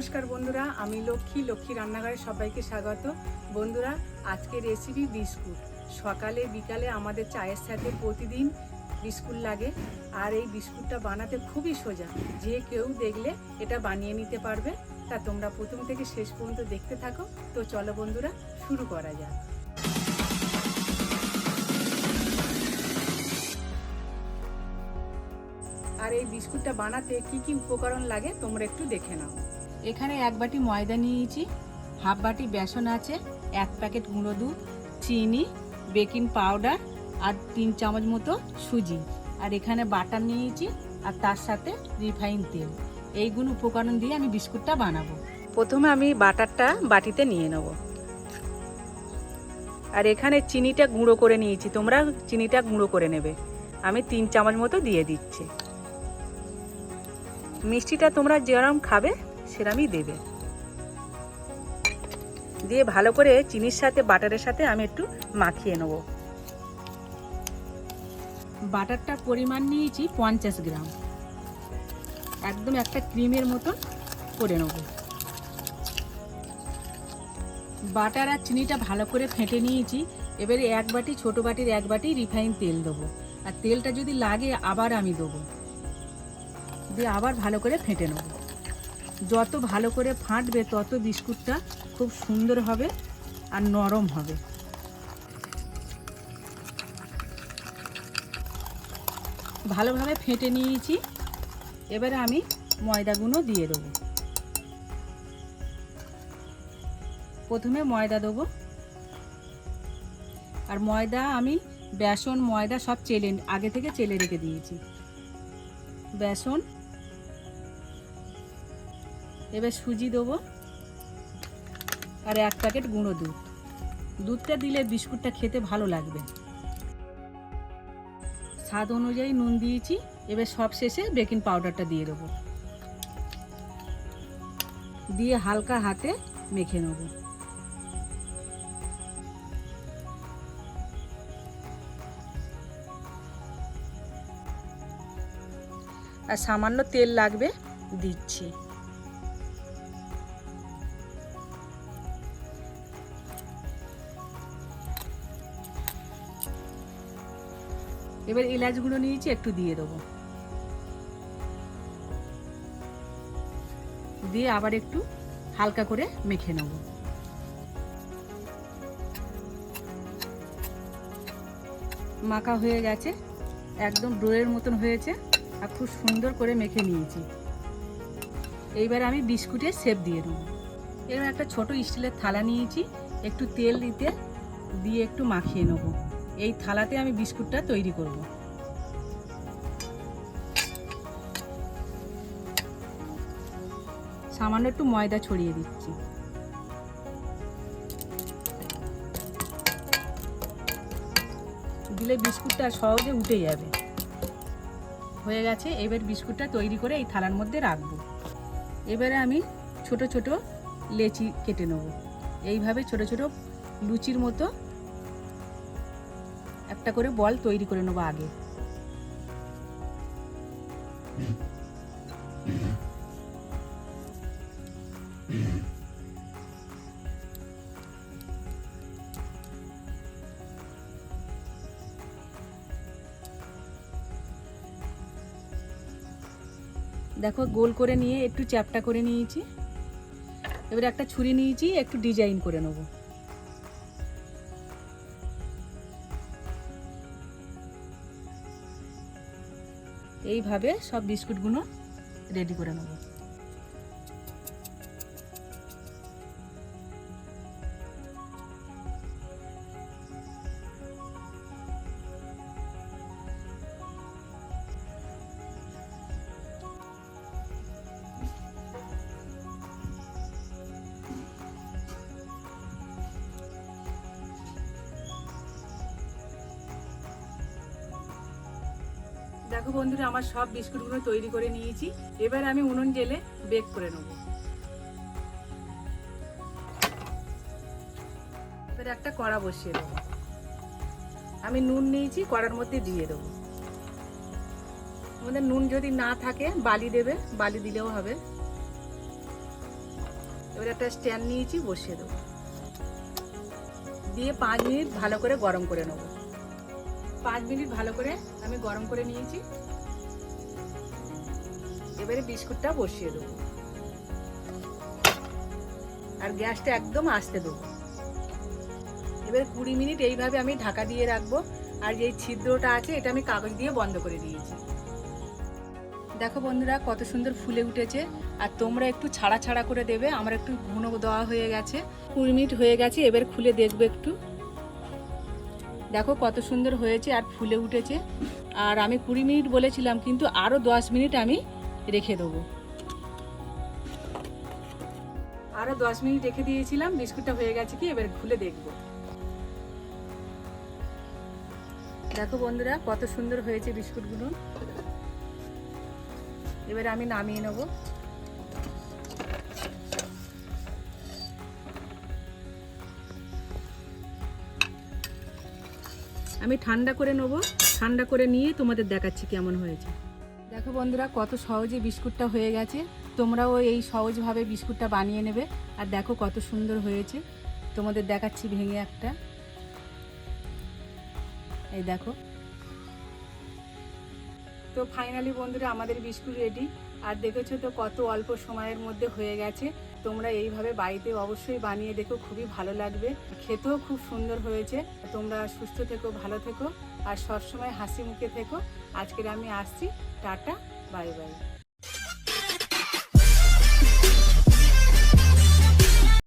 নমস্কার বন্ধুরা, আমি লক্ষ্মী রান্নাঘরে সবাইকে স্বাগত। বন্ধুরা, আজকের রেসিপি বিস্কুট। সকালে বিকালে আমাদের চায়ের সাথে প্রতিদিন বিস্কুট লাগে, আর এই বিস্কুটটা বানাতে খুবই সোজা। যে কেউ দেখলে এটা বানিয়ে নিতে পারবে। তা তোমরা প্রথম থেকে শেষ পর্যন্ত দেখতে থাকো। তো চলো বন্ধুরা, শুরু করা যাক। আর এই বিস্কুটটা বানাতে কি কি উপকরণ লাগে তোমরা একটু দেখে নাও। এখানে 1 বাটি ময়দা নিয়েছি, হাফ বাটি বেসন আছে, 1 প্যাকেট গুঁড়ো দুধ, চিনি, বেকিং পাউডার আর 3 চামচ মতো সুজি। আর এখানে বাটার নিয়েছি আর তার সাথে রিফাইন তেল। এইগুলো উপকরণ দিয়ে আমি বিস্কুটটা বানাবো। প্রথমে আমি বাটারটা বাটিতে নিয়ে নেব। আর এখানে চিনিটা গুঁড়ো করে নিয়েছি, তোমরা চিনিটা গুঁড়ো করে নেবে। আমি 3 চামচ মতো দিয়ে দিচ্ছি। মিষ্টিটা তোমরা যেরকম খাবে সেরকমই দেবে। দিয়ে ভালো করে চিনির সাথে বাটারের সাথে আমি একটু মাখিয়ে নেব। বাটারটার পরিমাণ নিয়েছি 50 গ্রাম, একদম একটা ক্রিমের মতন করে নেব। বাটার আর চিনিটা ভালো করে ফেটে নিয়েছি। এবারে 1 বাটি, ছোট বাটির 1 বাটি রিফাইন তেল দেবো। আর তেলটা যদি লাগে আবার আমি দেবো, দিয়ে আবার ভালো করে ফেটে নেব। যত ভালো করে ফাটবে তত বিস্কুটটা খুব সুন্দর হবে আর নরম হবে। ভালোভাবে ফেটে নিয়েছি। এবারে আমি ময়দাগুলো দিয়ে দেবো। প্রথমে ময়দা দেবো। আর ময়দা আমি বেসন ময়দা সব আগে থেকে চেলে রেখে দিয়েছি। বেসন, এবার সুজি দেবো আর 1 প্যাকেট গুঁড়ো দুধ। দুধটা দিলে বিস্কুটটা খেতে ভালো লাগবে। স্বাদ অনুযায়ী নুন দিয়েছি। এবার সব শেষে বেকিং পাউডারটা দিয়ে দেবো, দিয়ে হালকা হাতে মেখে নেব। আর সামান্য তেল লাগবে, দিচ্ছি। এবার এলাচ গুঁড়ো নিয়েছি, একটু দিয়ে দেবো। দিয়ে আবার একটু হালকা করে মেখে নেব। মাখা হয়ে গেছে, একদম ডোয়ের মতন হয়েছে আর খুব সুন্দর করে মেখে নিয়েছি। এইবার আমি বিস্কুটের শেপ দিয়ে দেবো। এবার একটা ছোট স্টিলের থালা নিয়েছি, একটু তেল দিয়ে একটু মাখিয়ে নেব। এই থালাতে আমি বিস্কুটটা তৈরি করব। সামান্য একটু ময়দা ছড়িয়ে দিচ্ছি। দিলে বিস্কুটটা সহজে উঠে যাবে। হয়ে গেছে। এবার বিস্কুটটা তৈরি করে এই থালার মধ্যে রাখবো। এবারে আমি ছোট ছোট লেচি কেটে নেব। এইভাবে ছোট ছোট লুচির মতো একটা করে বল তৈরি করে নেবো আগে। দেখো, গোল করে নিয়ে একটু চ্যাপটা করে নিয়েছি। এবার একটা ছুরি নিয়েছি, একটু ডিজাইন করে নেব। এইভাবে সব বিস্কুটগুলো রেডি করে নেব। দেখো বন্ধুরা, আমার সব বিস্কুটগুলো তৈরি করে নিয়েছি। এবার আমি উনুন জেলে বেক করে নেব। এবার একটা কড়া বসিয়ে দেবো। আমি নুন নিয়েছি, কড়ার মধ্যে দিয়ে দেবো। আমাদের নুন যদি না থাকে বালি দেবে, বালি দিলেও হবে। এবার একটা স্ট্যান্ড নিয়েছি, বসিয়ে দেবো, দিয়ে 5 মিনিট ভালো করে গরম করে নেব। 5 মিনিট ভালো করে আমি গরম করে নিয়েছি। এবারে বিস্কুটটা বসিয়ে দেবো আর গ্যাসটা একদম আস্তে দেবো। এবারে 20 মিনিট এইভাবে আমি ঢাকা দিয়ে রাখবো। আর এই ছিদ্রটা আছে এটা আমি কাগজ দিয়ে বন্ধ করে দিয়েছি। দেখো বন্ধুরা কত সুন্দর ফুলে উঠেছে। আর তোমরা একটু ছাড়া ছাড়া করে দেবে, আমার একটু ঘন দেওয়া হয়ে গেছে। 20 মিনিট হয়ে গেছে, এবার খুলে দেখবে একটু। দেখো কত সুন্দর হয়েছে আর ফুলে উঠেছে। আর আমি 20 মিনিট বলেছিলাম, কিন্তু আরও 10 মিনিট আমি রেখে দেবো। আরও 10 মিনিট রেখে দিয়েছিলাম। বিস্কুটটা হয়ে গেছে কি, এবার খুলে দেখবো। দেখো বন্ধুরা কত সুন্দর হয়েছে বিস্কুটগুলো। এবারে আমি নামিয়ে নেব। আমি ঠান্ডা করে নেব, ঠান্ডা করে নিয়ে তোমাদের দেখাচ্ছি কেমন হয়েছে। দেখো বন্ধুরা কত সহজে বিস্কুটটা হয়ে গেছে। তোমরাও এই সহজভাবে বিস্কুটটা বানিয়ে নেবে। আর দেখো কত সুন্দর হয়েছে, তোমাদের দেখাচ্ছি ভেঙে একটা। এই দেখো। তো ফাইনালি বন্ধুরা আমাদের বিস্কুট রেডি। আর দেখেছো তো কত অল্প সময়ের মধ্যে হয়ে গেছে। তোমরা এইভাবে বাড়িতে অবশ্যই বানিয়ে দেখো, খুবই ভালো লাগবে, খেতেও খুব সুন্দর হয়েছে। তোমরা সুস্থ থেকো, ভালো থেকো আর সবসময় হাসি মুখে থেকো। আজকের আমি আসছি, টাটা, বাই বাই।